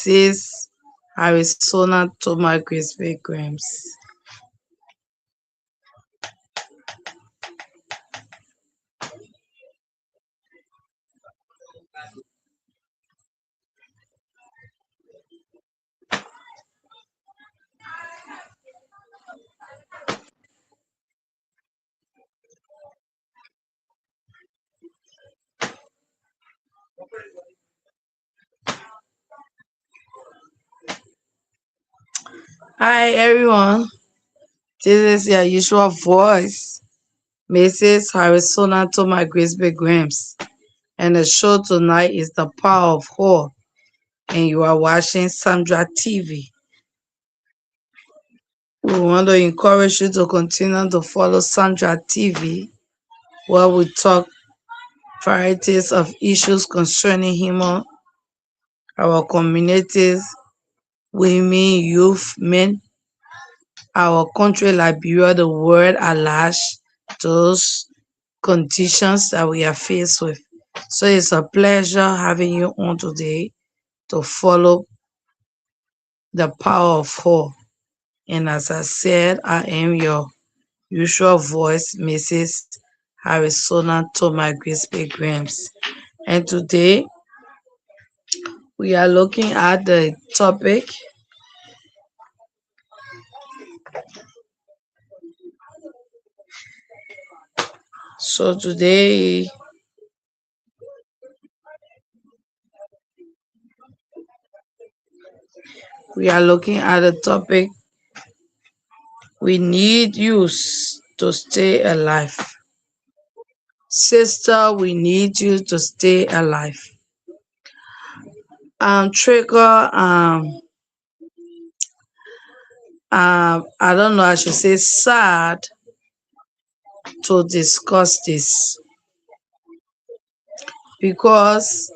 Mrs. Arizona Thomas Grisby Grimes. Hi everyone, this is your usual voice, Mrs. Arizona Thomas Grisby Grimes, and the show tonight is The Power of Whore, and you are watching Sandra TV. We want to encourage you to continue to follow Sandra TV, where we talk varieties of issues concerning human, our communities, women, youth, men, our country, Liberia, the world at large, those conditions that we are faced with. So it's a pleasure having you on today to follow the power of whore. And as I said, I am your usual voice, Mrs. Arizona Thomas Grisby Grimes. And today we are looking at the topic so today we are looking at the topic we need youth to stay alive. Sister, we need you to stay alive. Trigger, I don't know, I should say sad to discuss this because,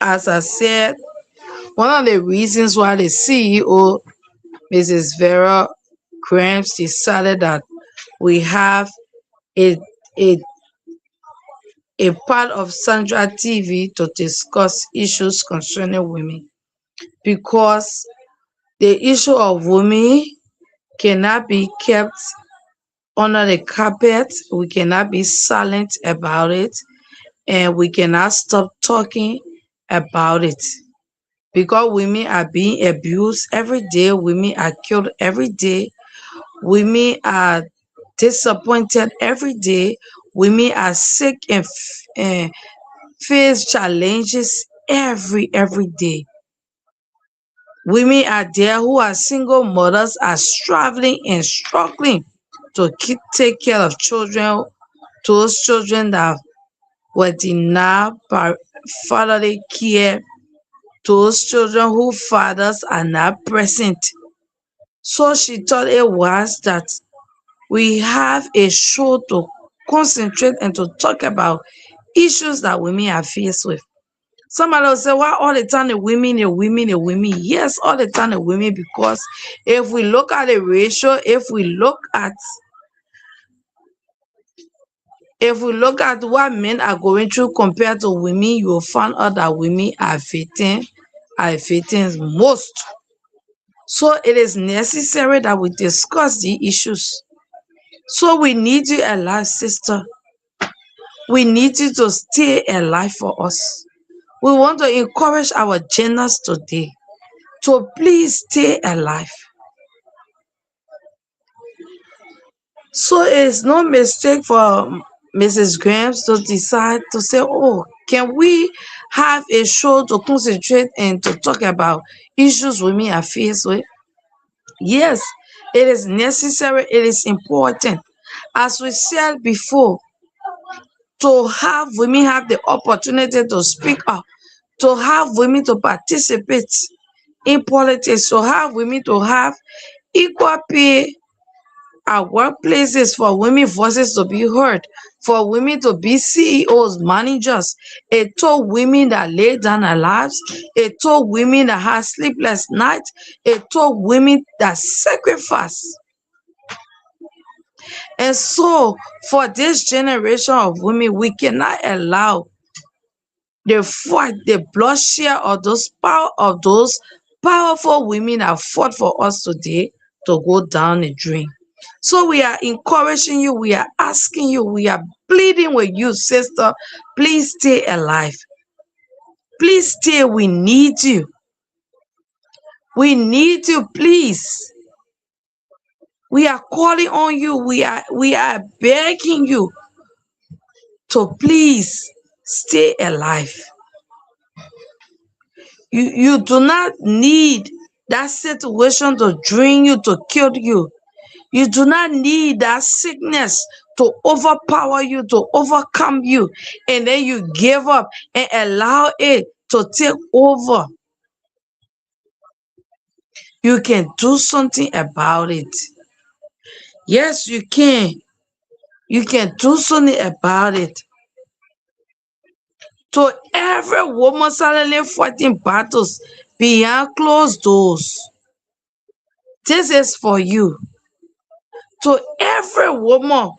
as I said, one of the reasons why the CEO, Mrs. Vera Grimes, decided that we have a, a, a part of Sandra TV to discuss issues concerning women, because the issue of women cannot be kept under the carpet. We cannot be silent about it, and we cannot stop talking about it, because women are being abused every day, women are killed every day, women are disappointed every day, women are sick and face challenges every day. Women are there who are single mothers, are struggling and struggling to take care of children, those children that were denied by fatherly care, those children whose fathers are not present. So she thought it was that we have a show to concentrate and to talk about issues that women are faced with. Somebody will say, why all the time the women, the women, the women? Yes, all the time the women, because if we look at the ratio, if we look at what men are going through compared to women, you will find out that women are victims most. So it is necessary that we discuss the issues. So we need you alive, sister. We need you to stay alive for us. We want to encourage our genders today to please stay alive. So it's no mistake for Mrs. Grimes to decide to say, oh, can we have a show to concentrate and to talk about issues women are faced with? Yes, it is necessary, it is important. As we said before, to have women have the opportunity to speak up, to have women to participate in politics, to have women to have equal pay at workplaces, for women voices to be heard, for women to be CEOs, managers. It told women that lay down their lives. It told women that had sleepless nights. It told women that sacrifice. And so, for this generation of women, we cannot allow The fight, the bloodshed of those powerful women have fought for us today to go down the drain. So we are encouraging you, we are asking you, we are pleading with you, sister, please stay alive. Please stay, we need you. We need you, please. We are calling on you. We are begging you to please stay alive. You do not need that situation to drain you, to kill you. You do not need that sickness to overpower you, to overcome you, and then you give up and allow it to take over. You can do something about it. Yes, you can. You can do something about it. To every woman silently fighting battles behind closed doors, this is for you. To every woman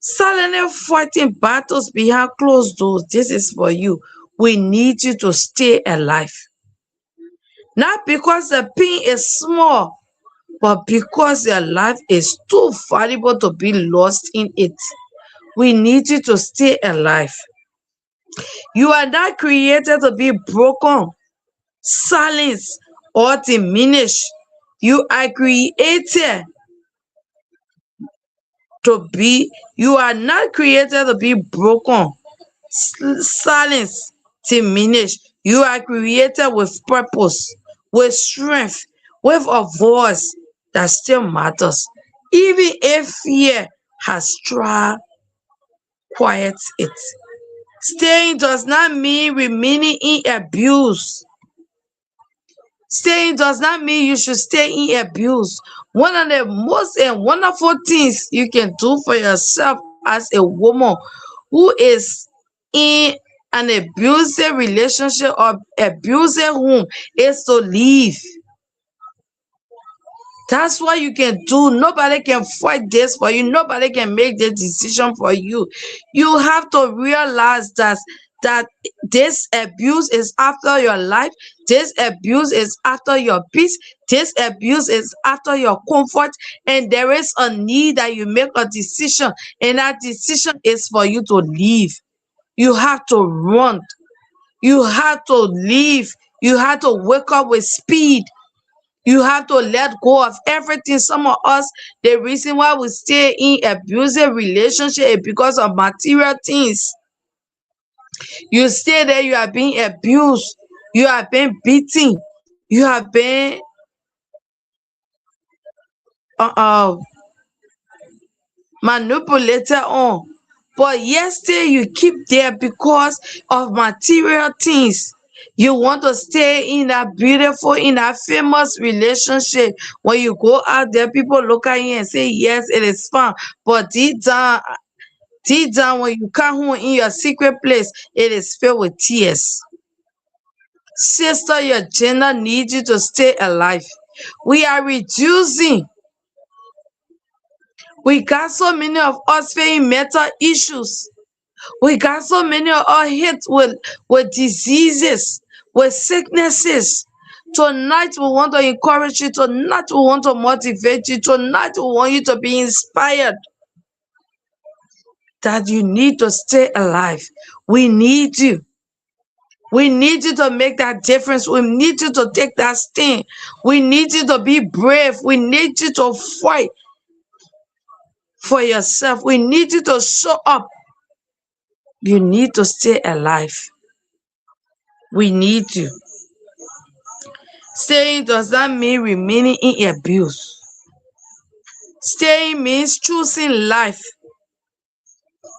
silently fighting battles behind closed doors, this is for you. We need you to stay alive. Not because the pain is small, but because your life is too valuable to be lost in it. We need you to stay alive. You are not created to be broken, silenced, or diminished. You are created to be, you are not created to be broken, silenced, diminished. You are created with purpose, with strength, with a voice that still matters. Even if fear has tried quiet it. Staying does not mean remaining in abuse. Staying does not mean you should stay in abuse. One of the most and wonderful things you can do for yourself as a woman who is in an abusive relationship or abusive home is to leave. That's what you can do. Nobody can fight this for you. Nobody can make the decision for you. You have to realize that this abuse is after your life. This abuse is after your peace. This abuse is after your comfort. And there is a need that you make a decision. And that decision is for you to leave. You have to run. You have to leave. You have to wake up with speed. You have to let go of everything. Some of us, the reason why we stay in abusive relationship is because of material things. You stay there, you are being abused, you are being beaten, you have been uh, uh, manipulated on. But yesterday you keep there because of material things. You want to stay in that beautiful, in that famous relationship. When you go out there, people look at you and say, yes, it is fun. But deep down, when you come home in your secret place, it is filled with tears. Sister, your gender needs you to stay alive. We are reducing. We got so many of us facing mental issues. We got so many of us hit with diseases, with sicknesses. Tonight we want to encourage you. Tonight we want to motivate you. Tonight we want you to be inspired that you need to stay alive. We need you. We need you to make that difference. We need you to take that stand. We need you to be brave. We need you to fight for yourself. We need you to show up. You need to stay alive. We need you. Staying does not mean remaining in abuse. Staying means choosing life,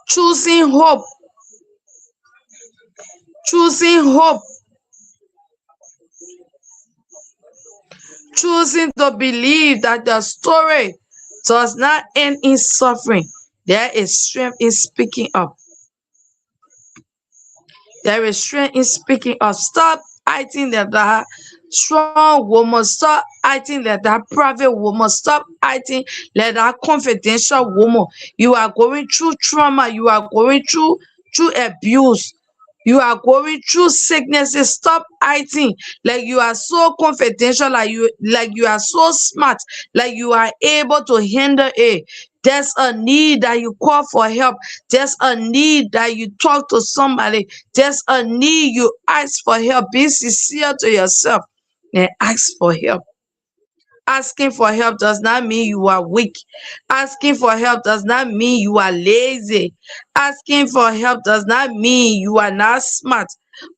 choosing hope, choosing hope, choosing to believe that the story does not end in suffering. There is strength in speaking up. There is strength in speaking up. Stop acting like that strong woman. Stop acting like that private woman. Stop acting like that confidential woman. You are going through trauma. You are going through abuse. You are going through sicknesses. Stop acting like you are so confidential, like you are so smart, like you are able to handle it. There's a need that you call for help. There's a need that you talk to somebody. There's a need you ask for help. Be sincere to yourself and ask for help. Asking for help does not mean you are weak. Asking for help does not mean you are lazy. Asking for help does not mean you are not smart.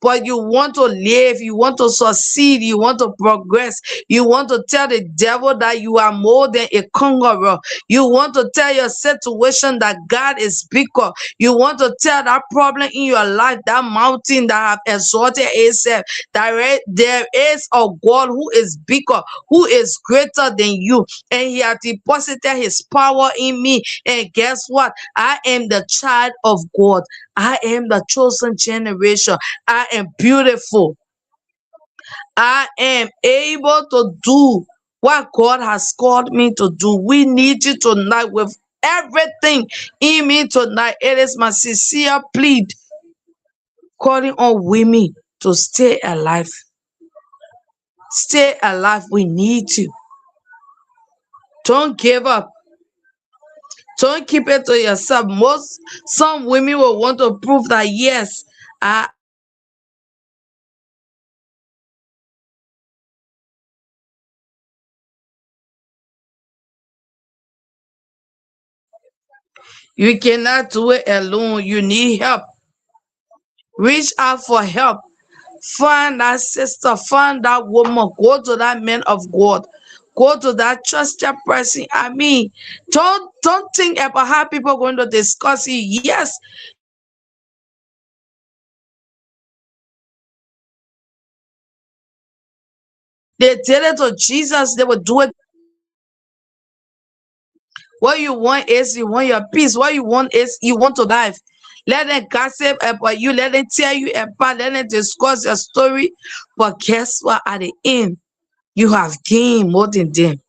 But you want to live, you want to succeed, you want to progress, you want to tell the devil that you are more than a conqueror. You want to tell your situation that God is bigger. You want to tell that problem in your life, that mountain that have exalted itself, that there is a God who is bigger, who is greater than you, and He has deposited His power in me. And guess what? I am the child of God. I am the chosen generation. I am beautiful. I am able to do what God has called me to do. We need you tonight with everything in me tonight. It is my sincere plea calling on women to stay alive. Stay alive. We need you. Don't give up. Don't keep it to yourself. Some women will want to prove that yes, you cannot do it alone. You need help. Reach out for help. Find that sister, find that woman, go to that man of God, go to that trusted person. I mean, don't think about how people are going to discuss it. Yes, they did it to Jesus, they will do it. What you want is you want your peace. What you want is you want to live. Let them gossip about you, let them tell you about, let them discuss your story. But guess what? At the end, you have gained more than them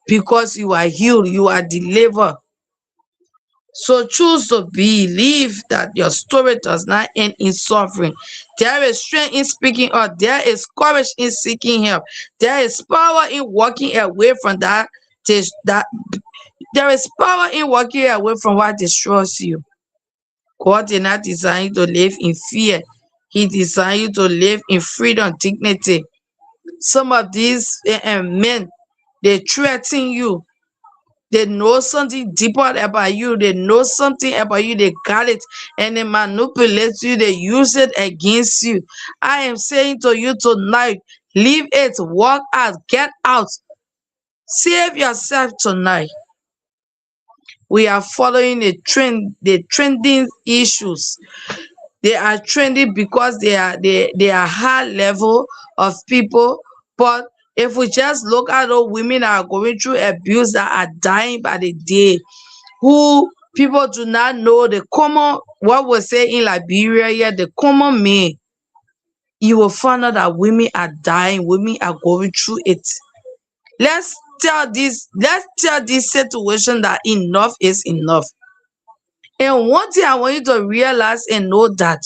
because you are healed, you are delivered. So choose to believe that your story does not end in suffering. There is strength in speaking up. There is courage in seeking help. There is power in walking away from that. That there is power in walking away from what destroys you. God did not design you to live in fear. He designed you to live in freedom, dignity. Some of these men, they threaten you. They know something deeper about you. They know something about you. They got it and they manipulate you. They use it against you. I am saying to you tonight, leave it, walk out, get out. Save yourself tonight. We are following the trend, the trending issues. They are trending because they are high level of people. But if we just look at those women that are going through abuse, that are dying by the day, who people do not know the common, what we say in Liberia here, the common man, you will find out that women are dying, women are going through it. Let's tell this situation that enough is enough. And one thing I want you to realize and know that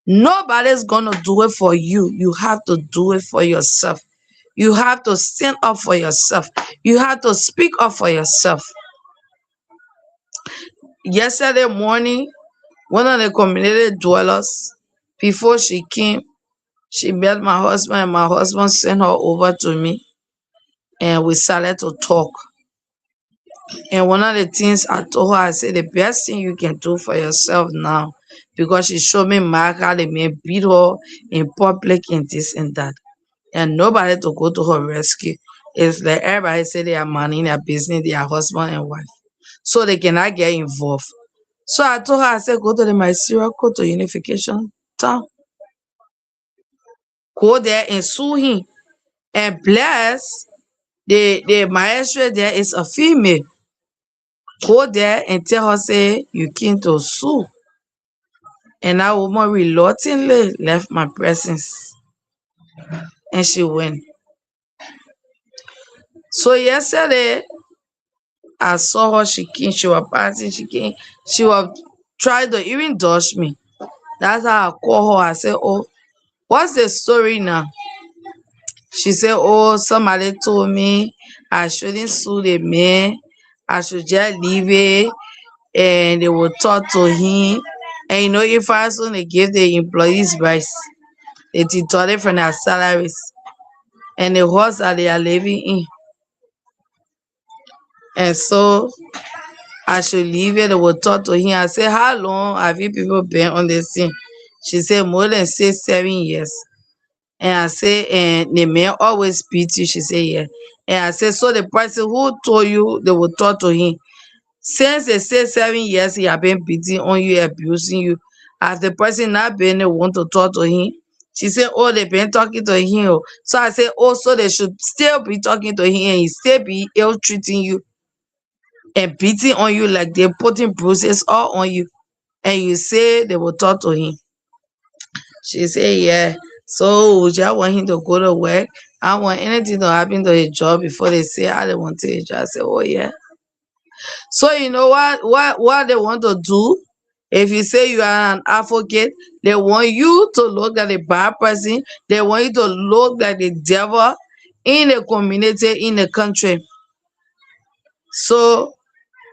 nobody's gonna do it for you. You have to do it for yourself. You have to stand up for yourself. You have to speak up for yourself. Yesterday morning, one of the community dwellers, before she came, she met my husband, and my husband sent her over to me, and we started to talk. And one of the things I told her, I said, the best thing you can do for yourself now, because she showed me Mark how the man beat her in public and this and that. And nobody to go to her rescue. It's like everybody say they are minding their business, their husband and wife. So they cannot get involved. So I told her, I said, go to the Mysterious Court to Unification Town. Go there and sue him. And bless the magistrate there is a female. Go there and tell her, say, you came to sue. And that woman reluctantly left my presence. And she went. So yesterday, I saw her, she came, she was passing, she came, she was trying to even dodge me. That's how I call her. I said, oh, what's the story now? She said, oh, somebody told me I shouldn't sue the man. I should just leave it and they will talk to him. And if I soon they give the employees rights, they deduct it from their salaries and the house that they are living in. And so I should leave it. They will talk to him. I said, how long have you people been on the scene? She said, more than 6-7 years. And I said, and the man always beat you. She said, yeah. And I said, so the person who told you they will talk to him, since they say 7 years he have been beating on you, abusing you, has the person not been the one to talk to him? She said, oh, they've been talking to him. So I said, oh, so they should still be talking to him and he still be ill treating you and beating on you, like they're putting bruises all on you. And you say they will talk to him. She said, yeah. So I want him to go to work. I want anything to happen to his job before they say I don't want to his job. I said, oh yeah. So you know what they want to do? If you say you are an advocate, they want you to look like a bad person. They want you to look like the devil in the community, in the country. So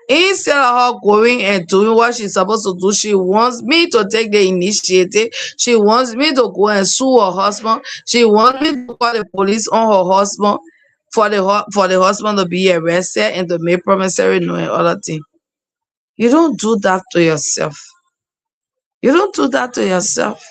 instead of her going and doing what she's supposed to do, she wants me to take the initiative. She wants me to go and sue her husband. She wants me to call the police on her husband for the husband to be arrested and to make promissory note and other things. You don't do that to yourself. You don't do that to yourself.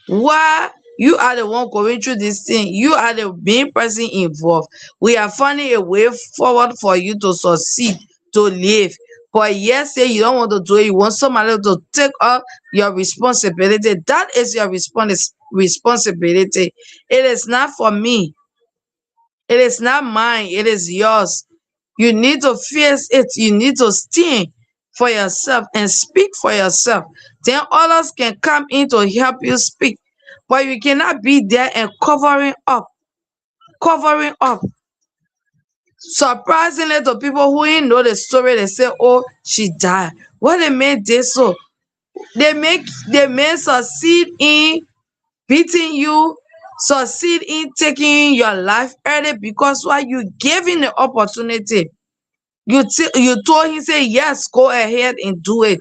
Why? You are the one going through this thing. You are the main person involved. We are finding a way forward for you to succeed, to live. But yes, say you don't want to do it. You want somebody to take up your responsibility. That is your responsibility. It is not for me. It is not mine. It is yours. You need to face it. You need to stand for yourself and speak for yourself. Then others can come in to help you speak. But you cannot be there and covering up. Covering up. Surprisingly, to people who didn't know the story, they say, oh, she died. What they made this so? They may succeed in beating you, succeed in taking your life early because why you giving the opportunity. You told him, say, yes, go ahead and do it.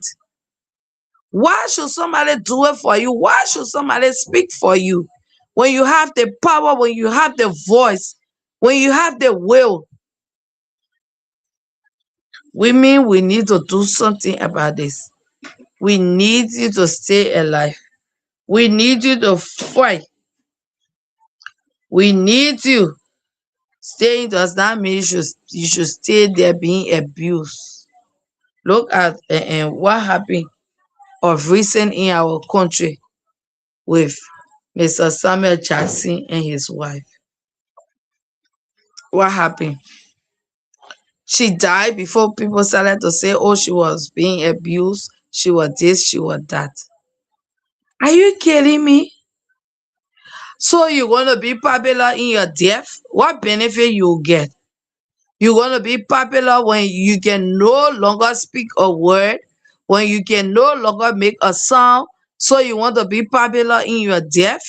Why should somebody do it for you? Why should somebody speak for you? When you have the power, when you have the voice, when you have the will. Women, we need to do something about this. We need you to stay alive. We need you to fight. We need you. Staying does not mean you should stay there being abused. Look at what happened of recent in our country with Mr. Samuel Jackson and his wife. What happened? She died before people started to say, oh, she was being abused. She was this, she was that. Are you kidding me? So you're going to be popular in your death? What benefit you get? You're going to be popular when you can no longer speak a word, when you can no longer make a sound. So you want to be popular in your death?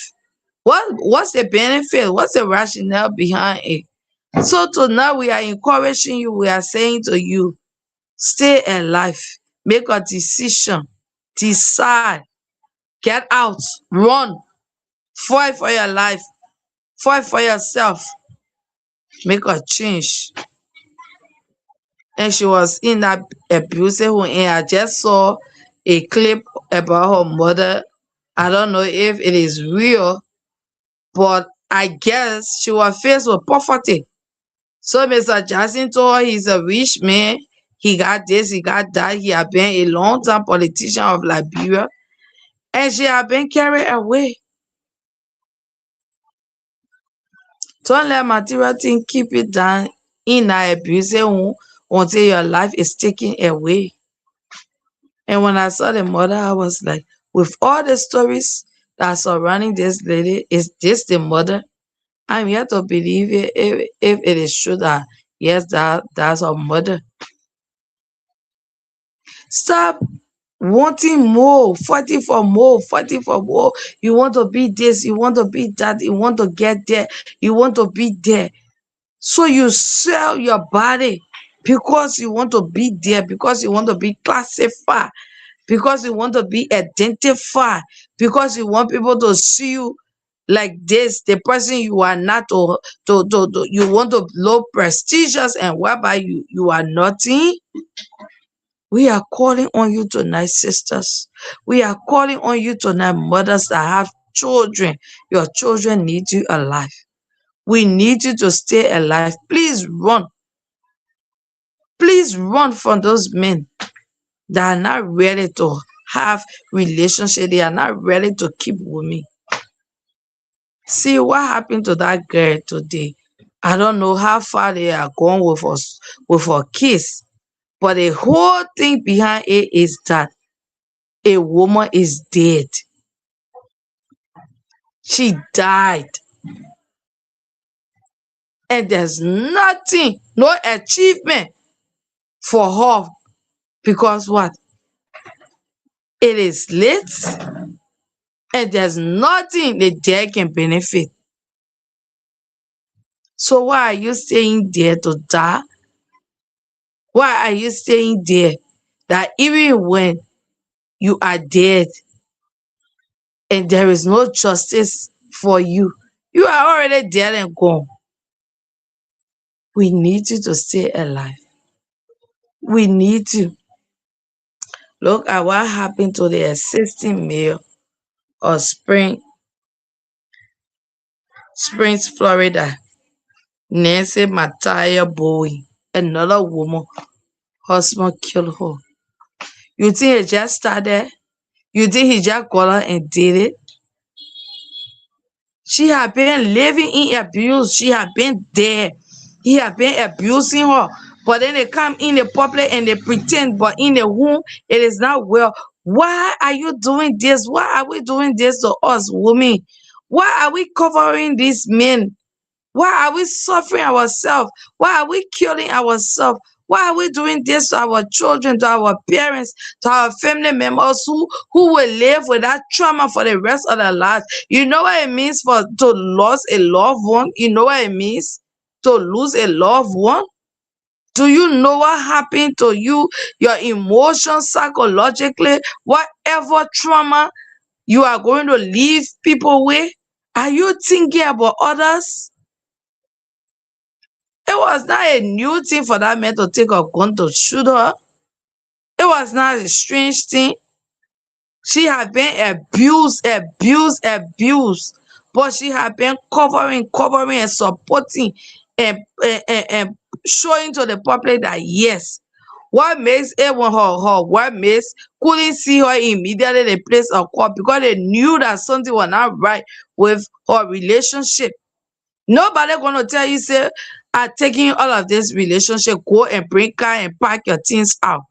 What's the benefit? What's the rationale behind it? So tonight we are encouraging you. We are saying to you, stay alive. Make a decision. Decide. Get out. Run. Fight for your life. Fight for yourself. Make a change. And she was in that abusive home, and I just saw a clip about her mother. I don't know if it is real, but I guess she was faced with poverty. So Mr. Jackson told her he's a rich man. He got this, he got that. He had been a long-time politician of Liberia. And she had been carried away. Don't let material things keep you down in that abusive home until your life is taken away. And when I saw the mother, I was like, with all the stories that are surrounding this lady, is this the mother? I'm yet to believe it if it is true that yes, that's her mother. Stop wanting more, fighting for more, fighting for more. You want to be this, you want to be that, you want to get there, you want to be there. So you sell your body because you want to be there, because you want to be classified, because you want to be identified, because you want people to see you like this, the person you are not, you want to look prestigious and whereby you are nothing. We are calling on you tonight, sisters. We are calling on you tonight, mothers that have children. Your children need you alive. We need you to stay alive. Please run. Please run from those men that are not ready to have relationship. They are not ready to keep with me. See what happened to that girl today. I don't know how far they are going with us with her kids, but the whole thing behind it is that a woman is dead. She died. And there's nothing, no achievement for her because what? It is late and there's nothing the dead can benefit. So why are you staying there to die? Why are you staying there that even when you are dead and there is no justice for you, you are already dead and gone? We need you to stay alive. We need you. Look at what happened to the existing mayor of Springs, Florida, Nancy Mattia Bowie. Another woman, husband killed her. You think it just started? You think he just got her and did it? She had been living in abuse. She had been there. He had been abusing her. But then they come in the public and they pretend, but in the home, it is not well. Why are you doing this? Why are we doing this to us women? Why are we covering these men? Why are we suffering ourselves? Why are we killing ourselves? Why are we doing this to our children, to our parents, to our family members who will live with that trauma for the rest of their lives? You know what it means to lose a loved one? You know what it means to lose a loved one? Do you know what happened to you, your emotions, psychologically, whatever trauma you are going to leave people with? Are you thinking about others? It was not a new thing for that man to take a gun to shoot her. It was not a strange thing. She had been abused. But she had been covering and supporting and showing to the public that yes. What makes it when her workmates couldn't see her immediately in the place of court because they knew that something was not right with her relationship. Nobody gonna tell you, say, I'm taking all of this relationship, go and bring car and pack your things out.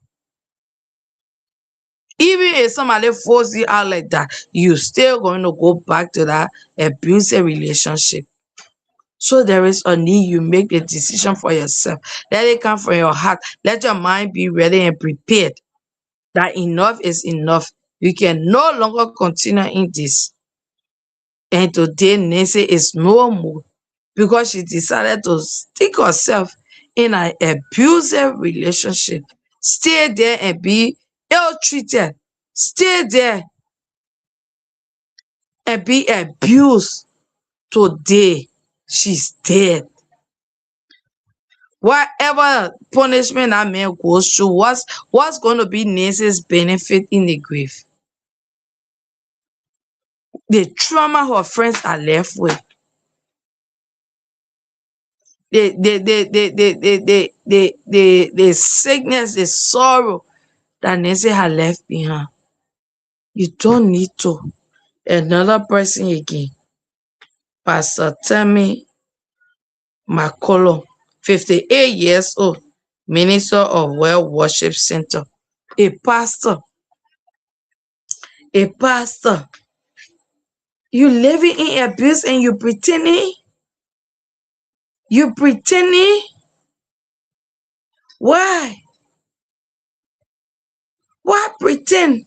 Even if somebody force you out like that, you still going to go back to that abusive relationship. So there is a need you make the decision for yourself. Let it come from your heart. Let your mind be ready and prepared that enough is enough. You can no longer continue in this. And today, Nancy is no more because she decided to stick herself in an abusive relationship. Stay there and be ill-treated. Stay there and be abused. Today, she's dead. Whatever punishment that man goes through, what's going to be Nancy's benefit in the grave? The trauma her friends are left with. The sickness, the sorrow that Nancy had left behind. You don't need to. Another person again, Pastor Tammy McCollum, 58 years old, minister of Well Worship Center, a pastor. A pastor. You living in abuse and you pretending? You pretending? Why? Why pretend?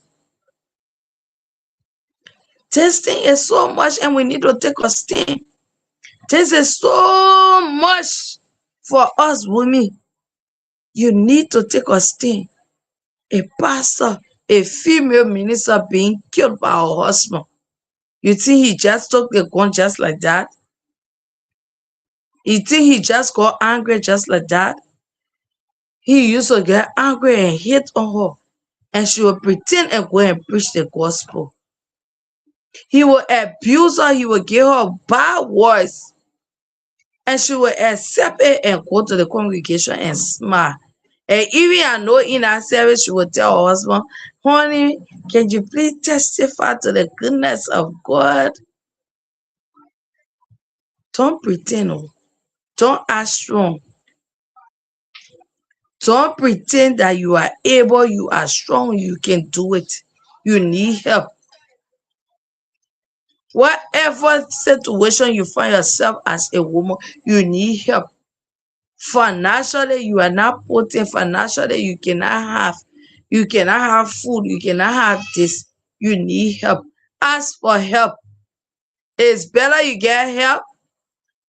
Testing is so much and we need to take a stand. This is so much for us women. You need to take a stand. A pastor, a female minister being killed by her husband. You think he just took the gun just like that? You think he just got angry just like that? He used to get angry and hit on her, and she would pretend and go and preach the gospel. He will abuse her, he will give her bad words, and she will accept it and go to the congregation and smile. And even I know in her service, she will tell her husband, honey, can you please testify to the goodness of God? Don't pretend, don't act strong. Don't pretend that you are able, you are strong, you can do it. You need help. Whatever situation you find yourself as a woman, you need help. Financially, you are not putting financially, you cannot have food, you cannot have this. You need help. Ask for help. It's better you get help.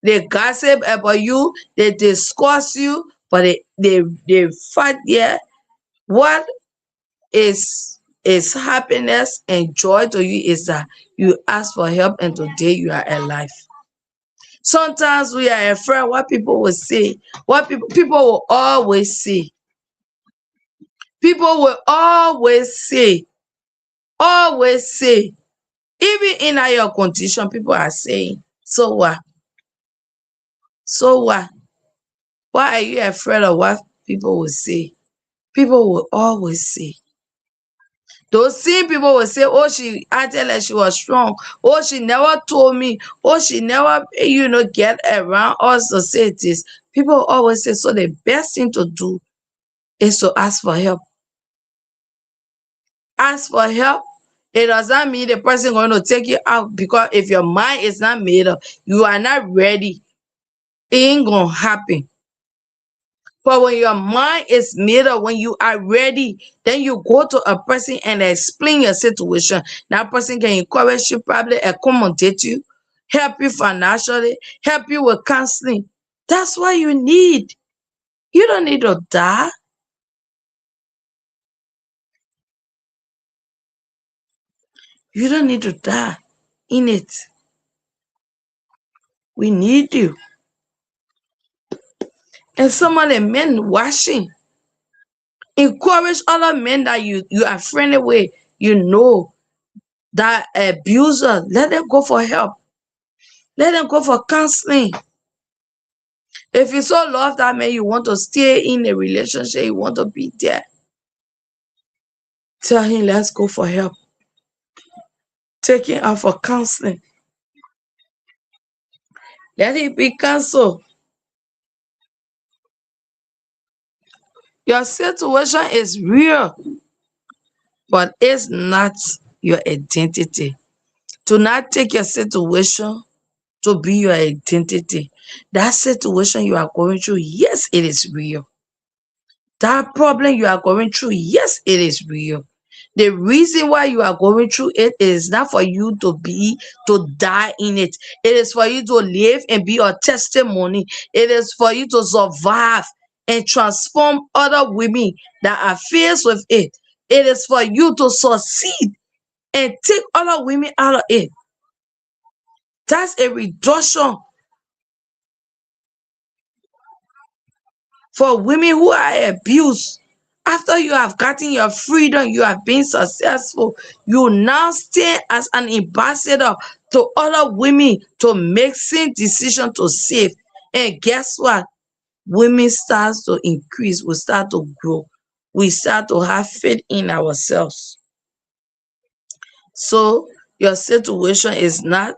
They gossip about you, they discuss you, but they fight there. What is happiness and joy to you is that you ask for help and today you are alive. Sometimes we are afraid what people will say, what people will always say. People will always say, even in your condition, people are saying, so what? So what? Why are you afraid of what people will say? People will always say. Those same people will say, oh, she acted like she was strong. Oh, she never told me. Oh, she never, get around us to say this. People always say, so the best thing to do is to ask for help. Ask for help. It does not mean the person going to take you out, because if your mind is not made up, you are not ready, it ain't going to happen. But when your mind is made up, when you are ready, then you go to a person and explain your situation. That person can encourage you, probably accommodate you, help you financially, help you with counseling. That's what you need. You don't need to die. You don't need to die in it. We need you. And some of the men watching, encourage other men that you are friendly with, that abuser, let them go for help. Let them go for counseling. If you so love that man, you want to stay in a relationship, you want to be there, tell him, let's go for help. Take him out for counseling. Let it be counseled. Your situation is real, but it's not your identity. Do not take your situation to be your identity. That situation you are going through, yes, it is real. That problem you are going through, yes, it is real. The reason why you are going through it is not for you to die in it. It is for you to live and be a testimony. It is for you to survive and transform other women that are faced with it. It is for you to succeed and take other women out of it. That's a reduction for women who are abused. After you have gotten your freedom, you have been successful, you now stand as an ambassador to other women to make same decision to save. And guess what? Women start to increase, we start to grow, we start to have faith in ourselves. So your situation is not,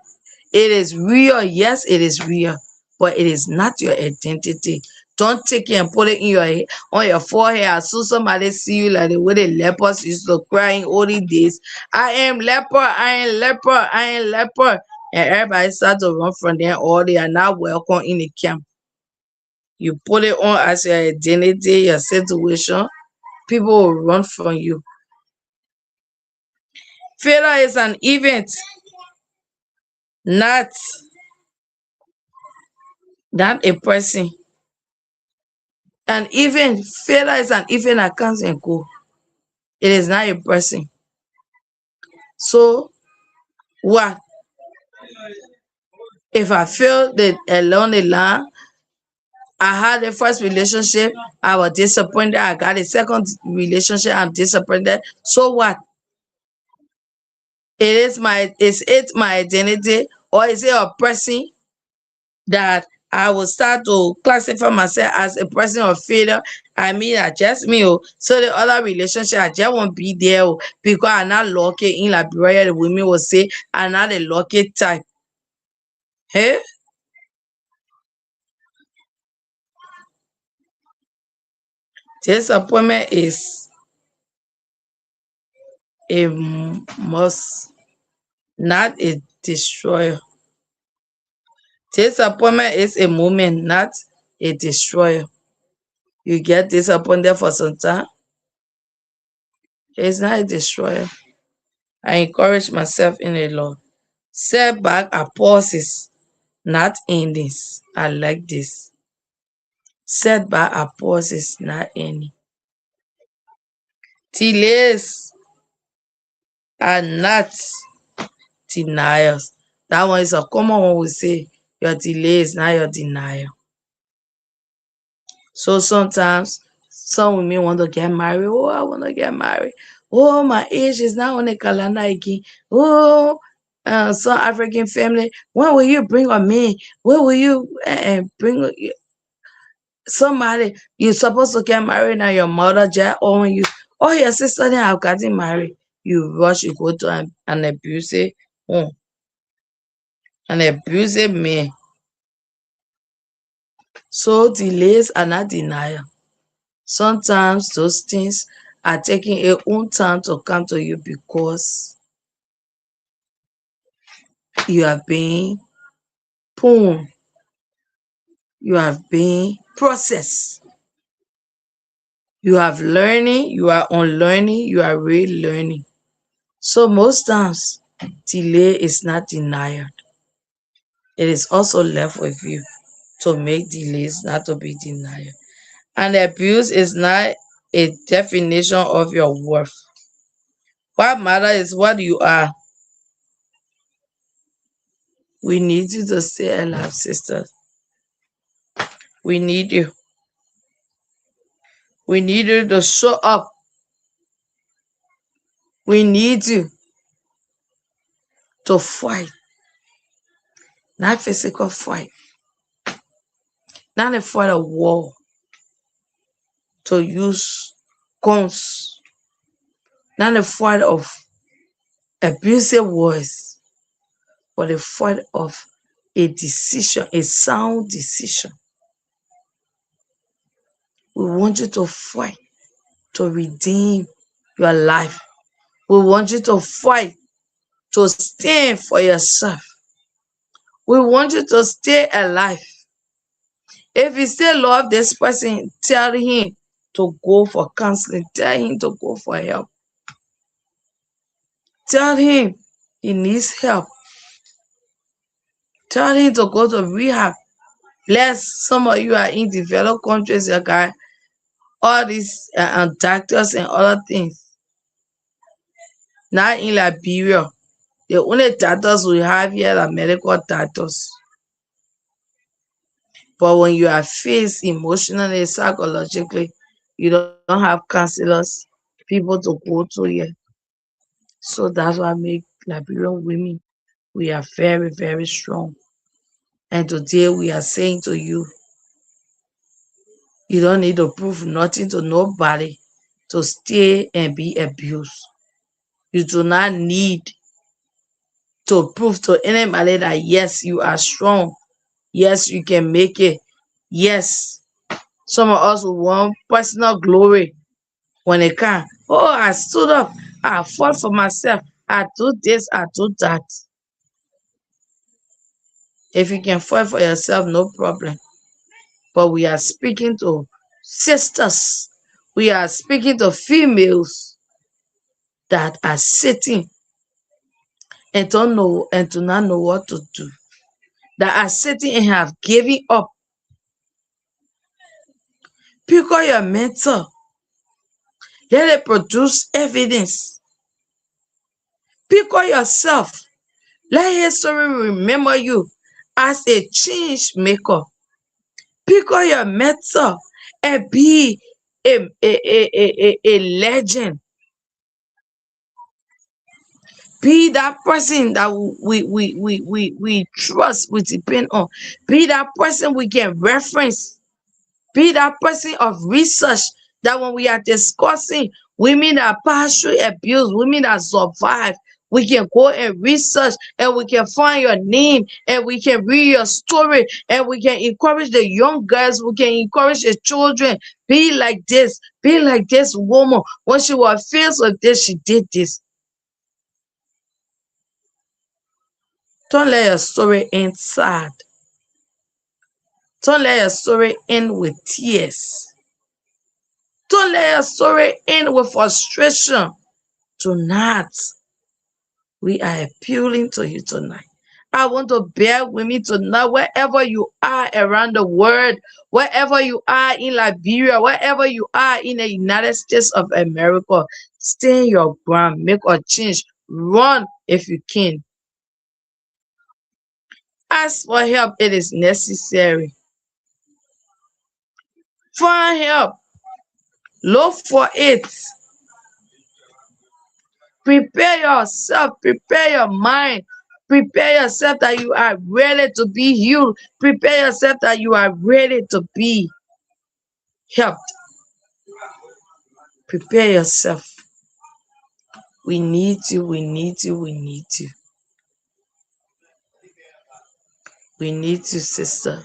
it is real, yes, it is real, but it is not your identity. Don't take it and put it in on your forehead. As soon as somebody see you like the way the lepers used to cry in olden days, I am leper, I am leper, I am leper. And everybody start to run from there, or they are not welcome in the camp. You put it on as your identity, your situation, people will run from you. Failure is an event, not a person. An event, failure is an event that comes and go. It is not a person. So what if I fail along the line? I had the first relationship, I was disappointed. I got a second relationship, I'm disappointed. So what? Is it my identity, or is it a person that I will start to classify myself as a person of failure? I mean, I just me. So the other relationship, I just won't be there because I'm not lucky. In Liberia, the women will say I'm not a lucky type. Hey, disappointment is a must, not a destroyer. Disappointment is a moment, not a destroyer. You get disappointed for some time, it's not a destroyer. I encourage myself in the Lord. Setback are pauses, not endings. I like this. Setback are pauses, not ending. Delays are not denials. That one is a common one we say. Your delay is not your denial. So sometimes some women want to get married. Oh, I want to get married. Oh, my age is not on the calendar again. Oh, some African family. When will you bring a man? When will you bring somebody? You're supposed to get married now. Your mother just or when you, oh, your sister then have gotten married. You rush, you go to an abusive, oh, an abusive man. So delays are not denial. Sometimes those things are taking a own time to come to you because you are being pruned, you have been processed, you have learning, you are unlearning, you are relearning. So most times delay is not denied. It is also left with you to make delays, not to be denied. And abuse is not a definition of your worth. What matters is what you are. We need you to stay alive, sisters. We need you. We need you to show up. We need you to fight, not physical fight, not a fight of war, to use guns, not a fight of abusive words, but a fight of a decision, a sound decision. We want you to fight to redeem your life. We want you to fight to stand for yourself. We want you to stay alive. If you still love this person, tell him to go for counseling. Tell him to go for help. Tell him he needs help. Tell him to go to rehab. Less some of you are in developed countries, you got all these doctors and other things. Not in Liberia. The only doctors we have here are medical doctors. But when you are faced emotionally, psychologically, you don't have counselors, people to go to here. So that's why I make Liberian women, we are very, very strong. And today we are saying to you, you don't need to prove nothing to nobody to stay and be abused. You do not need to prove to anybody that yes, you are strong. Yes, you can make it. Yes, some of us want personal glory when it can. Oh, I stood up. I fought for myself. I do this, I do that. If you can fight for yourself, no problem. But we are speaking to sisters. We are speaking to females that are sitting. and don't know and do not know what to do, that are sitting and have given up. Pick up your mentor. Let it produce evidence. Pick up yourself. Let history remember you as a change maker. Pick up your mentor and be a legend. Be that person that we trust, we depend on. Be that person we can reference. Be that person of research that when we are discussing women that pass through abuse, women that survive, we can go and research and we can find your name and we can read your story and we can encourage the young girls, we can encourage the children. Be like this woman. When she was faced with this, she did this. Don't let your story end sad. Don't let your story end with tears. Don't let your story end with frustration. Tonight, we are appealing to you tonight. I want to bear with me tonight, wherever you are around the world, wherever you are in Liberia, wherever you are in the United States of America, stand your ground, make a change, run if you can. Ask for help, it is necessary. Find help, look for it. Prepare yourself, prepare your mind, prepare yourself that you are ready to be healed, prepare yourself that you are ready to be helped. Prepare yourself. We need you, we need you, we need you. We need you, sister.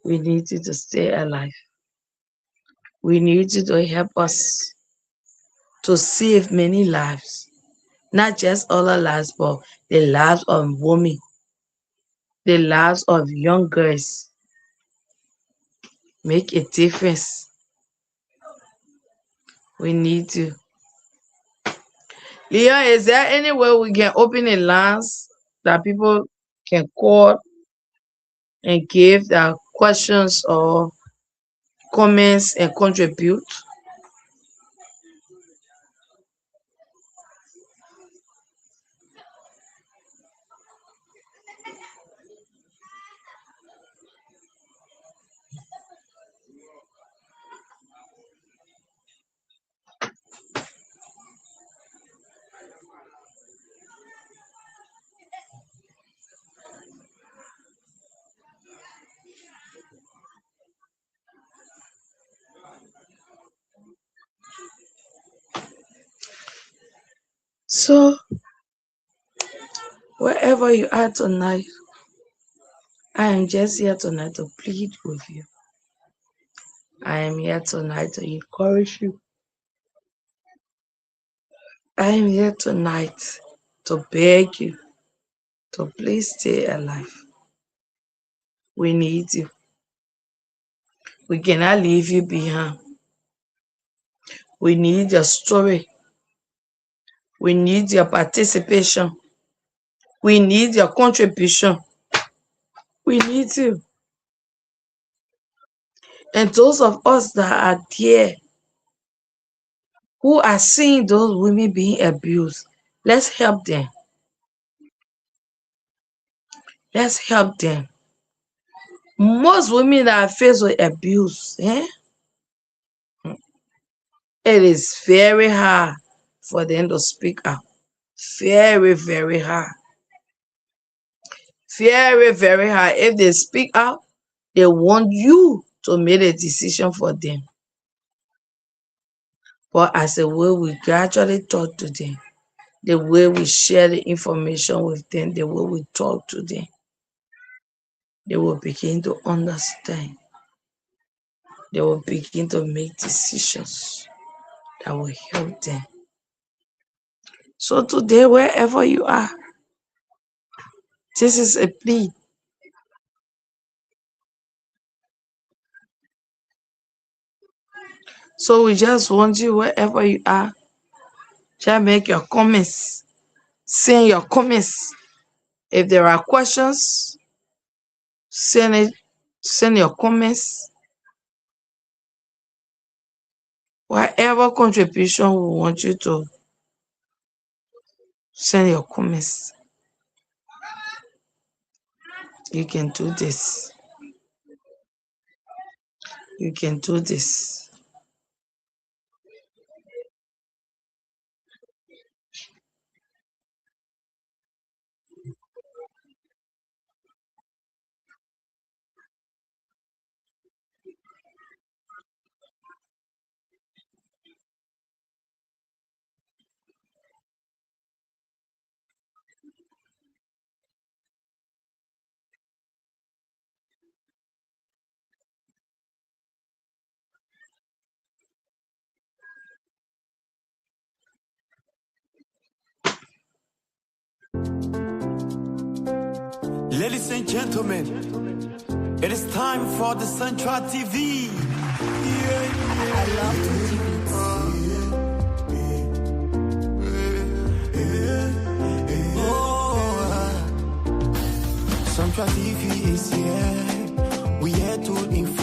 We need you to stay alive. We need you to help us to save many lives. Not just other lives, but the lives of women, the lives of young girls. Make a difference. We need you. Leon, is there any way we can open a lines that people can call and give their questions or comments and contribute? So, wherever you are tonight, I am just here tonight to plead with you. I am here tonight to encourage you. I am here tonight to beg you to please stay alive. We need you. We cannot leave you behind. We need your story. We need your participation. We need your contribution. We need you. And those of us that are there who are seeing those women being abused, let's help them. Let's help them. Most women that are faced with abuse, it is very hard for them to speak out. Very, very hard. Very, very hard. If they speak out, they want you to make a decision for them. But as the way we gradually talk to them, the way we share the information with them, the way we talk to them, they will begin to understand. They will begin to make decisions that will help them. So today, wherever you are, this is a plea. So we just want you, wherever you are, just make your comments. send your comments. If there are questions, send your comments. Whatever contribution we want you to send your comments. You can do this. You can do this. Ladies and gentlemen, it is time for the Central TV. I love Central TV is here. We here to inform.